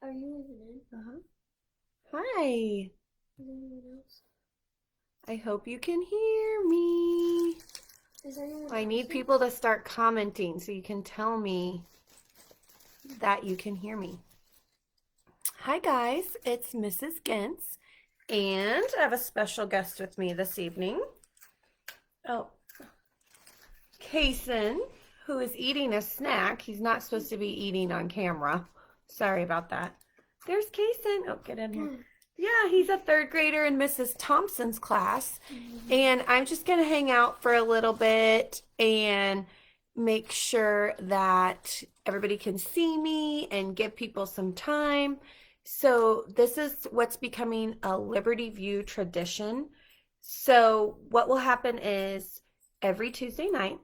Are you even in? Hi. Is anyone else? I hope you can hear me. Is anyone I else need in? people to start commenting so you can tell me that you can hear me. Hi guys, it's Mrs. Gintz, and I have a special guest with me this evening. Oh, Kaysen, who is eating a snack. He's not supposed to be eating on camera. Sorry about that. There's Kaysen. Oh, get in here. Yeah, he's a third grader in Mrs. Thompson's class. And I'm just going to hang out for a little bit and make sure that everybody can see me and give people some time. So this is what's becoming a Liberty View tradition. So what will happen is every Tuesday night,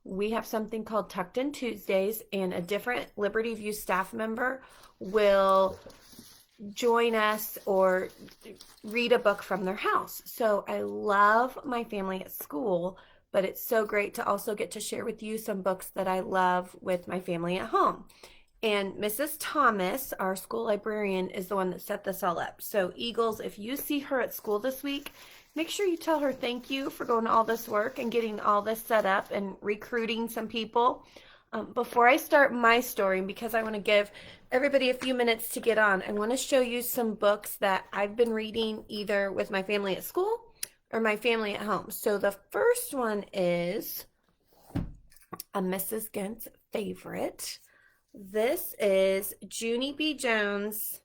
we have something called Tucked In Tuesdays, and a different Liberty View staff member will join us or read a book from their house. So I love my family at school, but it's so great to also get to share with you some books that I love with my family at home. And Mrs. Thomas, our school librarian, is the one that set this all up. So Eagles, if you see her at school this week, make sure you tell her thank you for going to all this work and getting all this set up and recruiting some people. Before I start my story, because I want to give everybody a few minutes to get on, I want to show you some books that I've been reading either with my family at school or my family at home. So the first one is a Mrs. Gintz favorite. This is Junie B. Jones,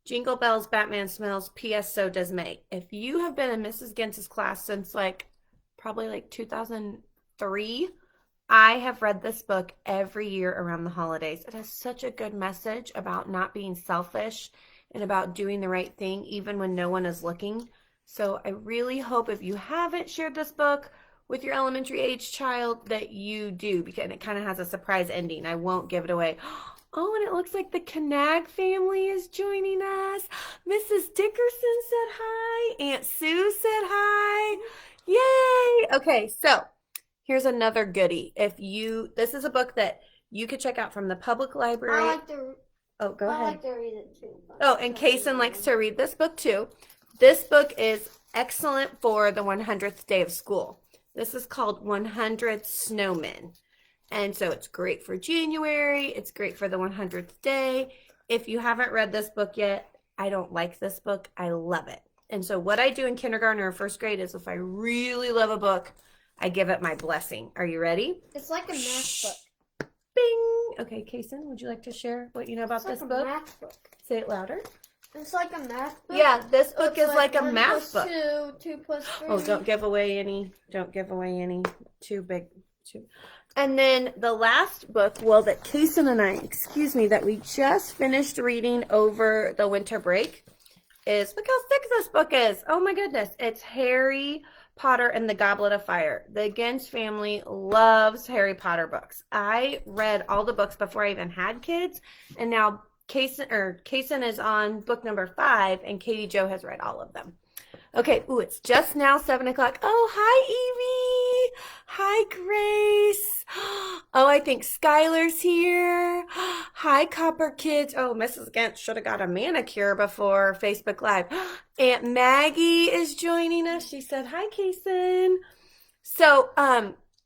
Jingle Bells, Batman Smells, P.S. So Does May. If you have been in Mrs. Gintz's class since probably 2003, I have read this book every year around the holidays. It has such a good message about not being selfish and about doing the right thing even when no one is looking. So I really hope if you haven't shared this book with your elementary age child that you do, because it kind of has a surprise ending. I won't give it away. Oh, and it looks like the Knag family is joining us. Mrs. Dickerson said hi. Aunt Sue said hi. Yay! Okay, so here's another goodie. This is a book that you could check out from the public library. Oh, go ahead. I like to read it too. Oh, and Kaysen likes to read this book too. This book is excellent for the 100th day of school. This is called 100 Snowmen. And so it's great for January. It's great for the 100th day. If you haven't read this book yet, I don't like this book. I love it. And so what I do in kindergarten or first grade is if I really love a book, I give it my blessing. Are you ready? It's like a math book. Bing! Okay, Kaysen, would you like to share what you know about this book? It's like a math book. Say it louder. It's like a math book. Yeah, this book is like a math book. 2 plus 3. Oh, don't give away any. Don't give away any. Too big. And then the last book, well, that Kaysen and I, that we just finished reading over the winter break is, look how thick this book is. Oh my goodness. It's Harry Potter and the Goblet of Fire. The Gintz family loves Harry Potter books. I read all the books before I even had kids, and now Kaysen is on book number 5, and Katie Jo has read all of them. Okay, ooh, it's just now 7 o'clock. Oh, hi, Evie. Hi, Grace. Oh, I think Skylar's here. Hi, Copper Kids. Oh, Mrs. Gintz should have got a manicure before Facebook Live. Aunt Maggie is joining us. She said, hi, Kaysen. So,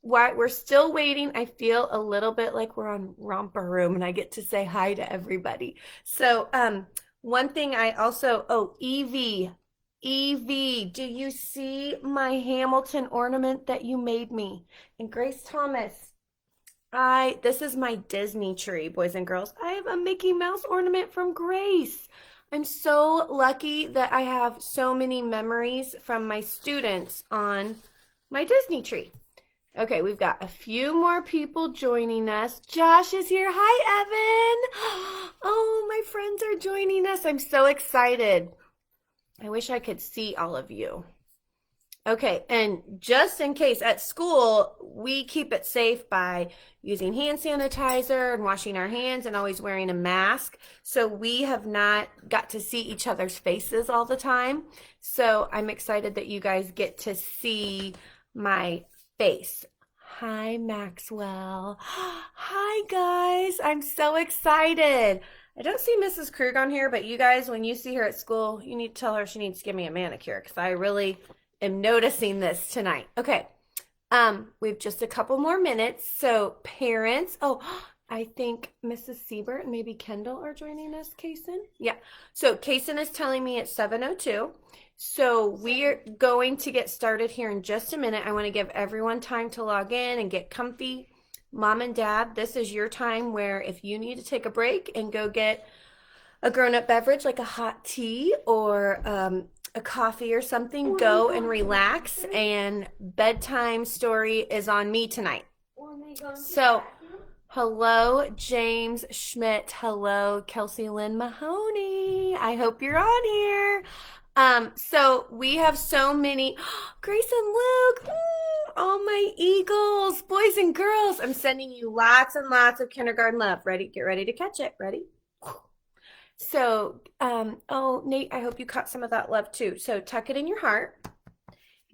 while we're still waiting, I feel a little bit like we're on Romper Room and I get to say hi to everybody. So, one thing Evie, do you see my Hamilton ornament that you made me? And Grace Thomas, this is my Disney tree, boys and girls. I have a Mickey Mouse ornament from Grace. I'm so lucky that I have so many memories from my students on my Disney tree. Okay, we've got a few more people joining us. Josh is here. Hi, Evan. Oh, my friends are joining us. I'm so excited. I wish I could see all of you. Okay, and just in case, at school, we keep it safe by using hand sanitizer and washing our hands and always wearing a mask. So we have not got to see each other's faces all the time. So I'm excited that you guys get to see my face. Hi, Maxwell. Hi, guys. I'm so excited. I don't see Mrs. Krug on here, but you guys, when you see her at school, you need to tell her she needs to give me a manicure because I really am noticing this tonight. Okay. We have just a couple more minutes. So parents, I think Mrs. Siebert and maybe Kendall are joining us, Kaysen. Yeah. So Kaysen is telling me it's 7:02. So we're going to get started here in just a minute. I want to give everyone time to log in and get comfy. Mom and Dad, this is your time where if you need to take a break and go get a grown-up beverage like a hot tea or a coffee or something, go and relax. And bedtime story is on me tonight. So, hello, James Schmidt. Hello, Kelsey Lynn Mahoney. I hope you're on here. So we have so many, Grace and Luke, all my Eagles, boys and girls. I'm sending you lots and lots of kindergarten love. Ready? Get ready to catch it. Ready? So, Nate, I hope you caught some of that love too. So tuck it in your heart,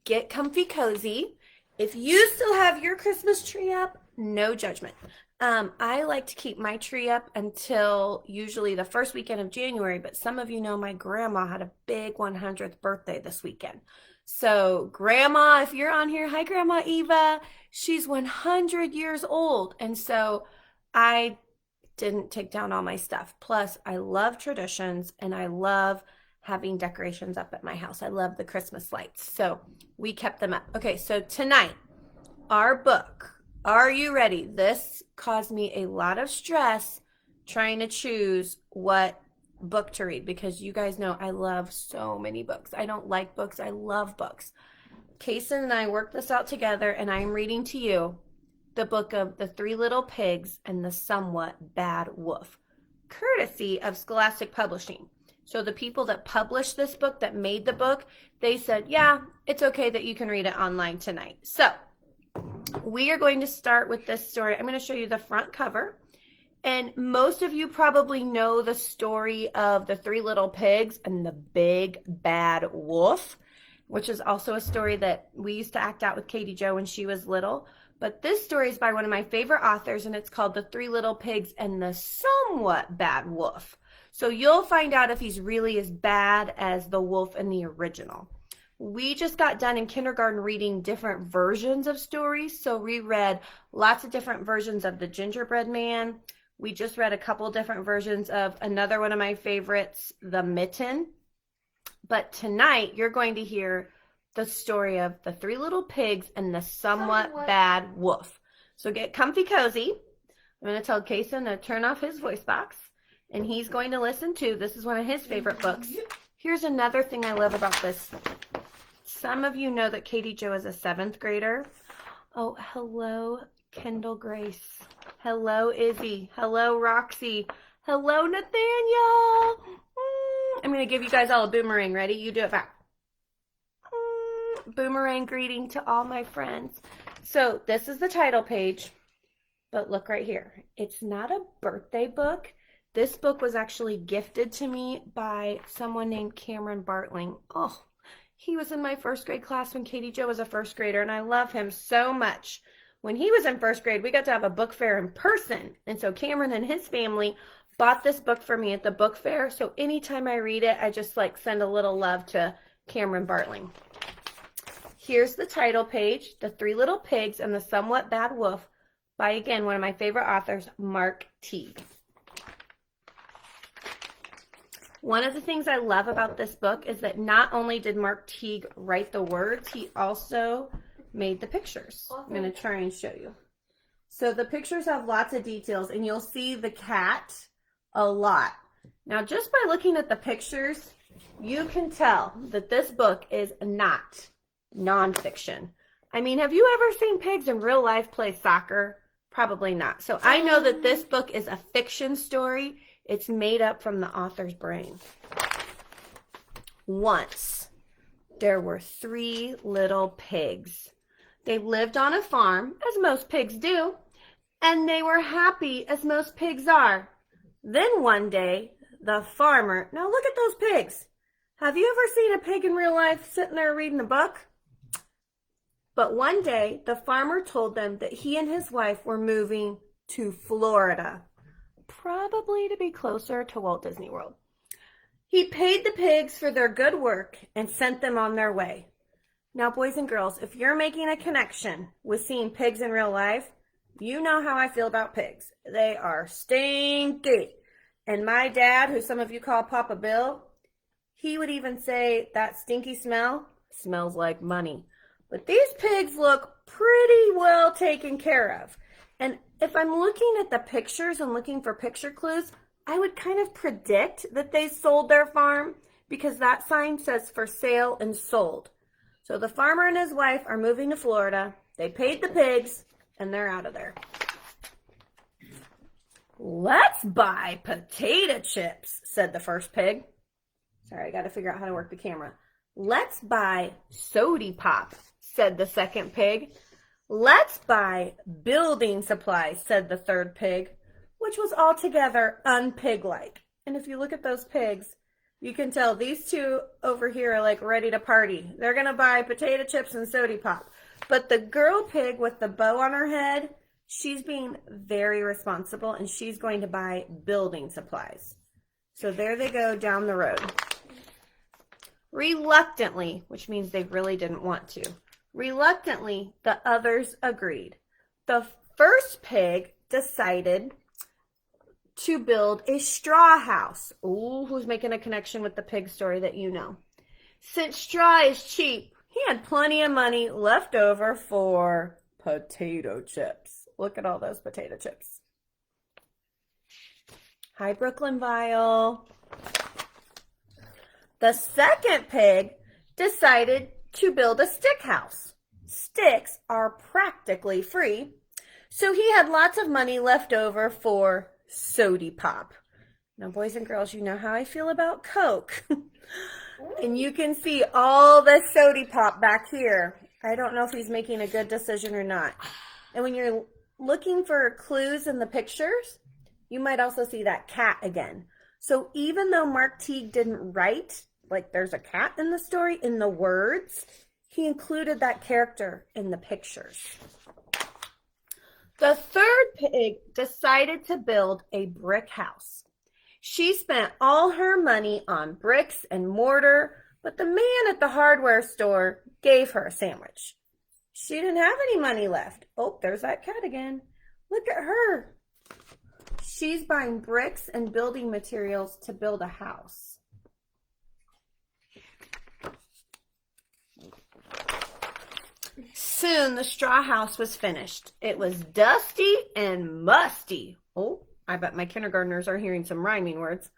get comfy cozy. If you still have your Christmas tree up, no judgment. I like to keep my tree up until usually the first weekend of January, but some of you know my grandma had a big 100th birthday this weekend. So grandma, if you're on here, hi Grandma Eva, she's 100 years old. And so I didn't take down all my stuff. Plus I love traditions and I love having decorations up at my house. I love the Christmas lights. So we kept them up. Okay, so tonight, our book. Are you ready? This caused me a lot of stress trying to choose what book to read because you guys know I love so many books. I don't like books. I love books. Kaysen and I worked this out together and I'm reading to you the book of The Three Little Pigs and the Somewhat Bad Wolf, courtesy of Scholastic Publishing. So the people that published this book, that made the book, they said, yeah, it's okay that you can read it online tonight. So we are going to start with this story. I'm going to show you the front cover. And most of you probably know the story of the Three Little Pigs and the Big Bad Wolf, which is also a story that we used to act out with Katie Jo when she was little. But this story is by one of my favorite authors, and it's called The Three Little Pigs and the Somewhat Bad Wolf. So you'll find out if he's really as bad as the wolf in the original. We just got done in kindergarten reading different versions of stories. So we read lots of different versions of The Gingerbread Man. We just read a couple different versions of another one of my favorites, The Mitten. But tonight you're going to hear the story of the Three Little Pigs and the Somewhat Bad Wolf. So get comfy cozy. I'm going to tell Kaysen to turn off his voice box. And he's going to listen to, this is one of his favorite books. Here's another thing I love about this. Some of you know that Katie Jo is a 7th grader. Oh, hello, Kendall Grace. Hello, Izzy. Hello, Roxy. Hello, Nathaniel. I'm going to give you guys all a boomerang. Ready? You do it back. Boomerang greeting to all my friends. So this is the title page, but look right here. It's not a birthday book. This book was actually gifted to me by someone named Cameron Bartling. Oh, he was in my 1st grade class when Katie Jo was a 1st grader, and I love him so much. When he was in 1st grade, we got to have a book fair in person, and so Cameron and his family bought this book for me at the book fair. So anytime I read it, I just like send a little love to Cameron Bartling. Here's the title page, The Three Little Pigs and the Somewhat Bad Wolf, by, again, one of my favorite authors, Mark Teague. One of the things I love about this book is that not only did Mark Teague write the words, he also made the pictures. I'm going to try and show you. So the pictures have lots of details, and you'll see the cat a lot. Now, just by looking at the pictures, you can tell that this book is not nonfiction. I mean, have you ever seen pigs in real life play soccer? Probably not. So I know that this book is a fiction story. It's made up from the author's brain. Once, there were 3 little pigs. They lived on a farm, as most pigs do, and they were happy, as most pigs are. Then one day, the farmer... Now look at those pigs. Have you ever seen a pig in real life sitting there reading a book? But one day, the farmer told them that he and his wife were moving to Florida, probably to be closer to Walt Disney World. He paid the pigs for their good work and sent them on their way. Now, boys and girls, if you're making a connection with seeing pigs in real life, you know how I feel about pigs. They are stinky. And my dad, who some of you call Papa Bill, he would even say that stinky smell smells like money. But these pigs look pretty well taken care of. And if I'm looking at the pictures and looking for picture clues, I would kind of predict that they sold their farm because that sign says for sale and sold. So the farmer and his wife are moving to Florida. They paid the pigs and they're out of there. Let's buy potato chips, said the first pig. Sorry, I got to figure out how to work the camera. Let's buy Sody Pop, said the second pig. Let's buy building supplies, said the third pig, which was altogether unpig-like. And if you look at those pigs, you can tell these two over here are like ready to party. They're going to buy potato chips and Sody Pop. But the girl pig with the bow on her head, she's being very responsible and she's going to buy building supplies. So there they go down the road. Reluctantly, which means they really didn't want to. Reluctantly, the others agreed. The first pig decided to build a straw house. Ooh, who's making a connection with the pig story that you know? Since straw is cheap, he had plenty of money left over for potato chips. Look at all those potato chips. Hi, Brooklyn Vile. The second pig decided to build a stick house. Sticks are practically free, so he had lots of money left over for Sody Pop. Now, boys and girls, you know how I feel about Coke. And you can see all the Sody Pop back here. I don't know if he's making a good decision or not. And when you're looking for clues in the pictures, you might also see that cat again. So even though Mark Teague didn't write, like there's a cat in the story, in the words, he included that character in the pictures. The third pig decided to build a brick house. She spent all her money on bricks and mortar, but the man at the hardware store gave her a sandwich. She didn't have any money left. Oh, there's that cat again. Look at her. She's buying bricks and building materials to build a house. Soon the straw house was finished. It was dusty and musty. Oh, I bet my kindergartners are hearing some rhyming words.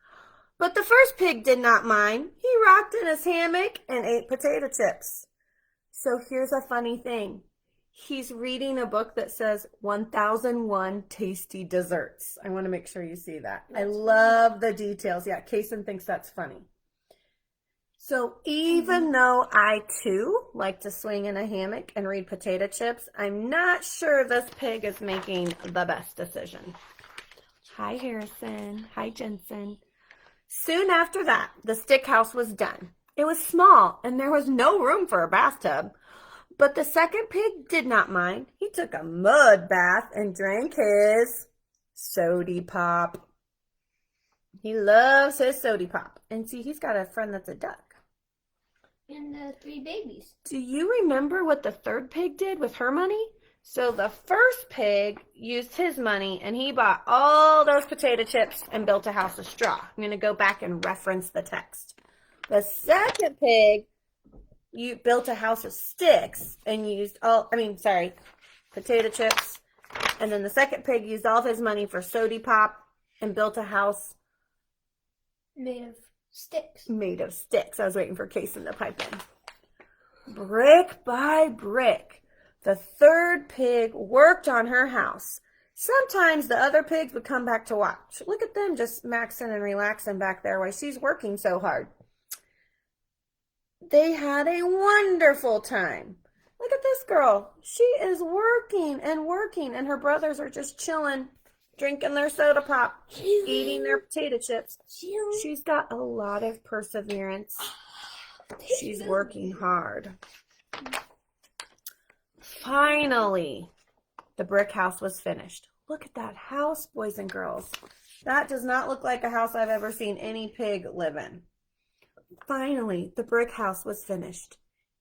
But the first pig did not mind. He rocked in his hammock and ate potato chips. So here's a funny thing. He's reading a book that says 1001 Tasty Desserts. I want to make sure you see that. I love the details. Yeah, Kason thinks that's funny. So even though I too like to swing in a hammock and read potato chips, I'm not sure this pig is making the best decision. Hi, Harrison. Hi, Jensen. Soon after that, the stick house was done. It was small and there was no room for a bathtub. But the second pig did not mind. He took a mud bath and drank his Sody Pop. He loves his Sody Pop. And see, he's got a friend that's a duck. And the 3 babies. Do you remember what the third pig did with her money? So the first pig used his money and he bought all those potato chips and built a house of straw. I'm going to go back and reference the text. The second pig built a house of sticks and used potato chips. And then the second pig used all of his money for Sody Pop and built a house Made of sticks. I was waiting for Kason to pipe in. Brick by brick, the third pig worked on her house. Sometimes the other pigs would come back to watch. Look at them just maxing and relaxing back there while she's working so hard. They had a wonderful time. Look at this girl. She is working, and her brothers are just chilling, drinking their soda pop, eating their potato chips. She's got a lot of perseverance. She's working hard. Finally, the brick house was finished. Look at that house, boys and girls. That does not look like a house I've ever seen any pig live in. Finally, the brick house was finished.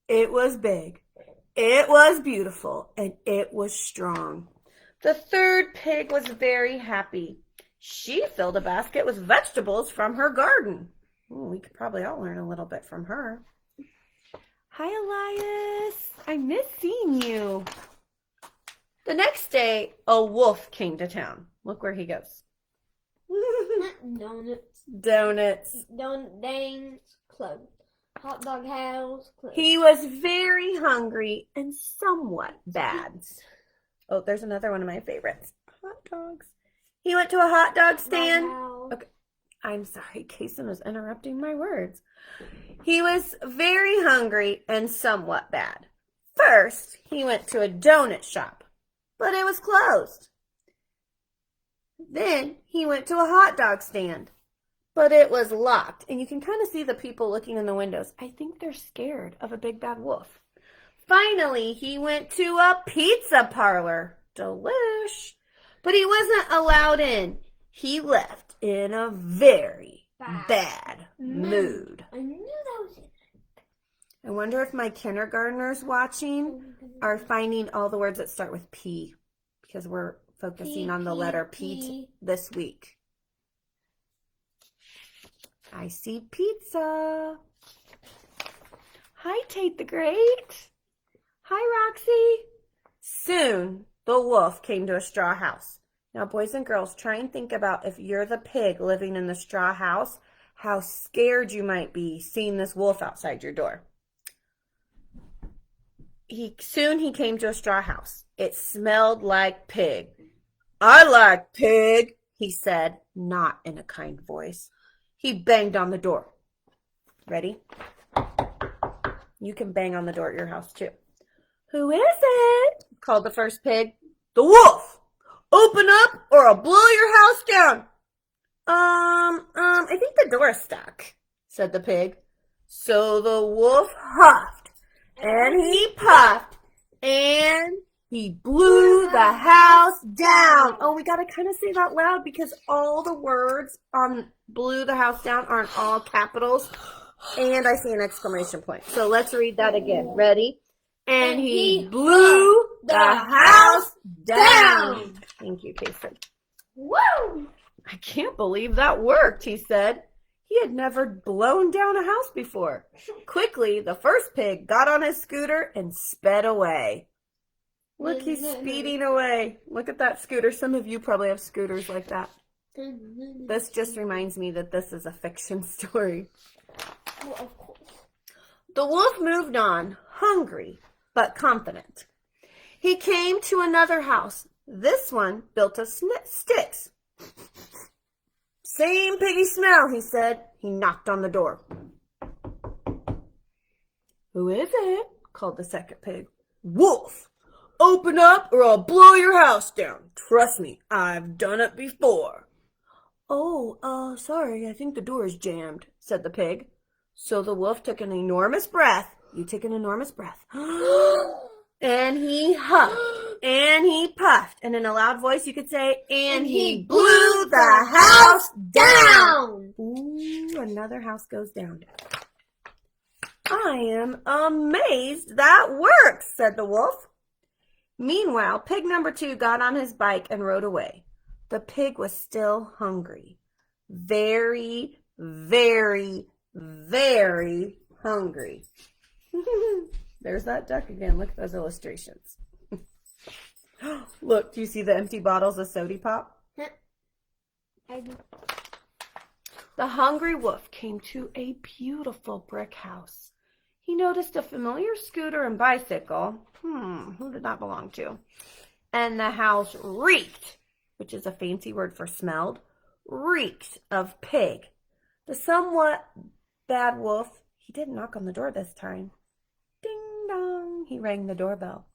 It was big, it was beautiful, and it was strong. The third pig was very happy. She filled a basket with vegetables from her garden. Ooh, we could probably all learn a little bit from her. Hi, Elias. I miss seeing you. The next day, a wolf came to town. Look where he goes. Donuts. Donuts. Dang clothes. Hot dog house. Clothes. He was very hungry and somewhat bad. Oh, there's another one of my favorites. Hot dogs. He went to a hot dog stand. Okay. I'm sorry, Kason was interrupting my words. He was very hungry and somewhat bad. First, he went to a donut shop, but it was closed. Then he went to a hot dog stand, but it was locked. And you can kind of see the people looking in the windows. I think they're scared of a big bad wolf. Finally, he went to a pizza parlor. Delish. But he wasn't allowed in. He left in a very bad mood. I knew that was it. I wonder if my kindergartners watching are finding all the words that start with P, because we're focusing on the letter P this week. I see pizza. Hi, Tate the Great. Hi, Roxy. Soon, the wolf came to a straw house. Now, boys and girls, try and think about if you're the pig living in the straw house, how scared you might be seeing this wolf outside your door. Soon he came to a straw house. It smelled like pig. I like pig, he said, not in a kind voice. He banged on the door. Ready? You can bang on the door at your house too. Who is it? Called the first pig. The wolf! Open up or I'll blow your house down. I think the door's stuck, said the pig. So the wolf huffed and he puffed and he blew the house down. Oh, we got to kind of say that loud because all the words on blew the house down aren't all capitals. And I see an exclamation point. So let's read that again. Ready? And he blew the house down. Thank you, Kason. Woo! I can't believe that worked, he said. He had never blown down a house before. Quickly, the first pig got on his scooter and sped away. Look, he's speeding away. Look at that scooter. Some of you probably have scooters like that. This just reminds me that this is a fiction story. Well, of course. The wolf moved on, hungry but confident. He came to another house. This one built of sticks. Same piggy smell, he said. He knocked on the door. Who is it? Called the second pig. Wolf! Open up or I'll blow your house down. Trust me, I've done it before. Oh, sorry, I think the door is jammed, said the pig. So the wolf took an enormous breath. You take an enormous breath. And he huffed. And he puffed. And in a loud voice you could say, and he blew the house down. Ooh, another house goes down. I am amazed that works, said the wolf. Meanwhile, pig number 2 got on his bike and rode away. The pig was still hungry. Very, very, very hungry. There's that duck again. Look at those illustrations. Look, do you see the empty bottles of Sody Pop? The hungry wolf came to a beautiful brick house. He noticed a familiar scooter and bicycle. Who did that belong to? And the house reeked, which is a fancy word for smelled, reeked of pig. The somewhat bad wolf, he didn't knock on the door this time. Ding dong, he rang the doorbell.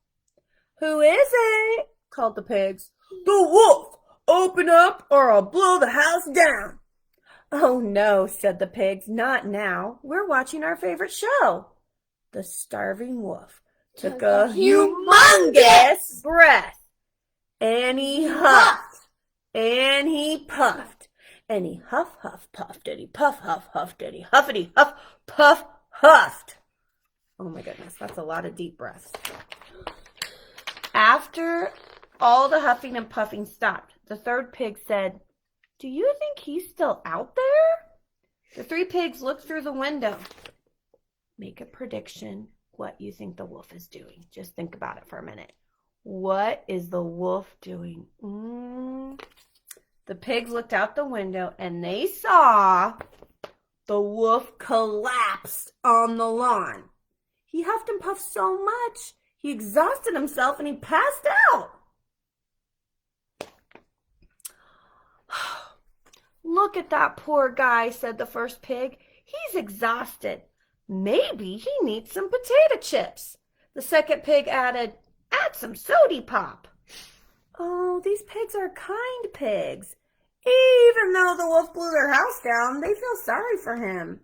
Who is it? Called the pigs. The wolf! Open up or I'll blow the house down. Oh no, said the pigs, not now. We're watching our favorite show. The Starving Wolf. took a humongous breath, and he huffed, and he puffed, and he huff, huff, puffed, and he puff, huff, huffed, and he huffity, huff, puff, huffed. Oh my goodness, that's a lot of deep breaths. After all the huffing and puffing stopped, the third pig said, "Do you think he's still out there?" The three pigs looked through the window. Make a prediction what you think the wolf is doing. Just think about it for a minute. What is the wolf doing? The pigs looked out the window and they saw the wolf collapsed on the lawn. He huffed and puffed so much, he exhausted himself and he passed out. "Look at that poor guy," said the first pig. "He's exhausted. Maybe he needs some potato chips." The second pig added, "Add some sody pop." Oh, these pigs are kind pigs. Even though the wolf blew their house down, they feel sorry for him.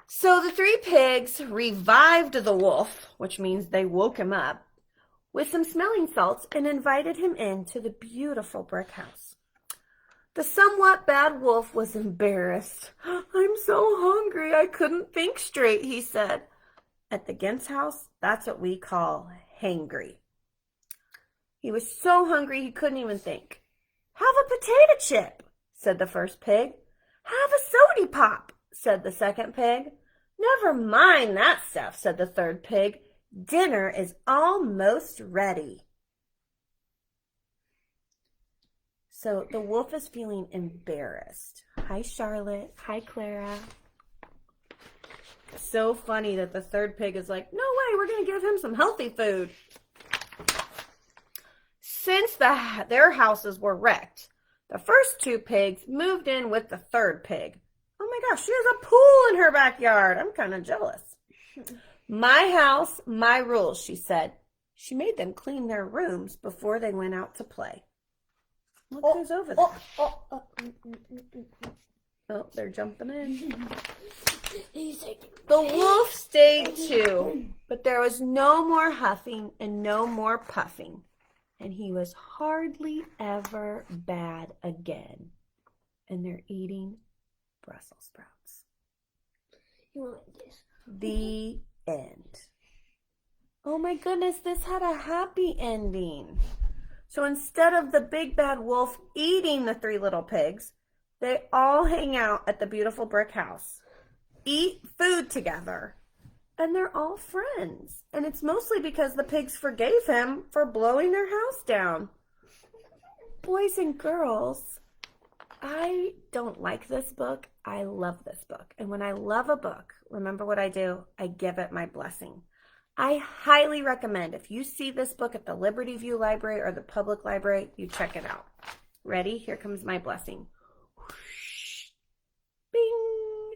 So the three pigs revived the wolf, which means they woke him up, with some smelling salts and invited him into the beautiful brick house. The somewhat bad wolf was embarrassed. "I'm so hungry, I couldn't think straight," he said. At the Gents house, that's what we call hangry. He was so hungry he couldn't even think. "Have a potato chip," said the first pig. "Have a sody pop," said the second pig. "Never mind that stuff," said the third pig. "Dinner is almost ready." So the wolf is feeling embarrassed. Hi, Charlotte. Hi, Clara. So funny that the third pig is like, "No way, we're going to give him some healthy food." Since their houses were wrecked, the first two pigs moved in with the third pig. Oh my gosh, she has a pool in her backyard. I'm kind of jealous. "My house, my rules," she said. She made them clean their rooms before they went out to play. Look who's over there. Oh, they're jumping in. The wolf stayed too, but there was no more huffing and no more puffing, and he was hardly ever bad again. And they're eating Brussels sprouts. The end. Oh my goodness, this had a happy ending. So instead of the big bad wolf eating the three little pigs, they all hang out at the beautiful brick house, eat food together, and they're all friends. And it's mostly because the pigs forgave him for blowing their house down. Boys and girls, I don't like this book. I love this book. And when I love a book, remember what I do? I give it my blessing. I highly recommend if you see this book at the Liberty View Library or the public library, you check it out. Ready? Here comes my blessing. Whoosh. Bing.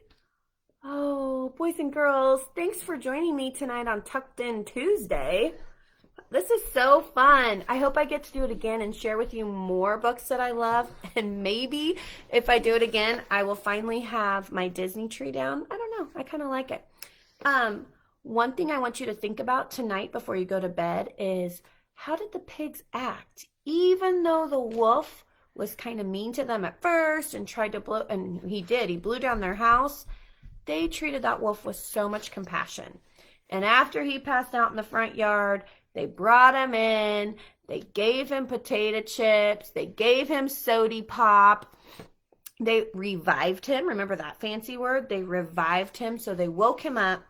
Oh, boys and girls, thanks for joining me tonight on Tucked In Tuesday. This is so fun. I hope I get to do it again and share with you more books that I love. And maybe if I do it again, I will finally have my Disney tree down. I don't know. I kind of like it. One thing I want you to think about tonight before you go to bed is, how did the pigs act? Even though the wolf was kind of mean to them at first and tried to blow, and he blew down their house, they treated that wolf with so much compassion. And after he passed out in the front yard, they brought him in, they gave him potato chips, they gave him sody pop, they revived him. Remember that fancy word? They revived him, so they woke him up.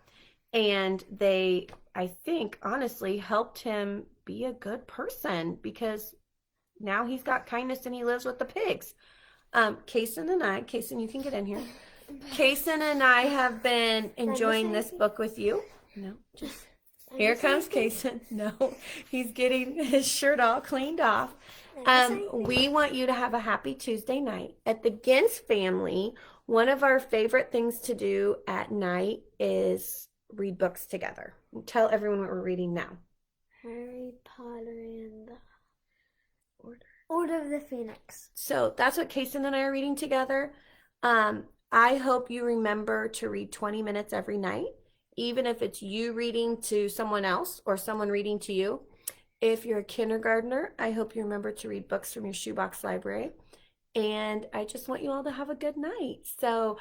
And they, I think, honestly, helped him be a good person, because now he's got kindness and he lives with the pigs. Kaysen and I, Kaysen, you can get in here. Kaysen and I have been enjoying this book with you. No, just, here comes Kaysen. No, he's getting his shirt all cleaned off. We want you to have a happy Tuesday night. At the Gents family, one of our favorite things to do at night is read books together. Tell everyone what we're reading now. Harry Potter and the Order of the Phoenix. So that's what Kaysen and I are reading together. I hope you remember to read 20 minutes every night. even if it's you reading to someone else or someone reading to you. If you're a kindergartner, I hope you remember to read books from your shoebox library. And I just want you all to have a good night. So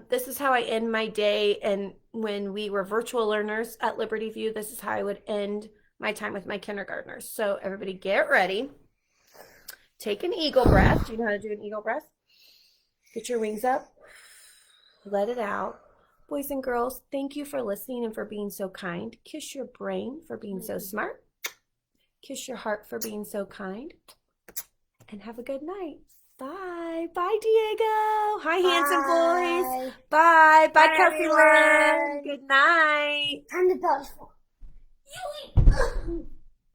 this is how I end my day. And when we were virtual learners at Liberty View, this is how I would end my time with my kindergartners. So everybody get ready. Take an eagle breath. Do you know how to do an eagle breath? Get your wings up. Let it out. Boys and girls, thank you for listening and for being so kind. Kiss your brain for being so smart. Kiss your heart for being so kind. And have a good night. Bye. Bye, Diego. Hi, handsome boys. Bye. Bye, Bye, Cuffy Land. everyone. Good night. Time to buzz.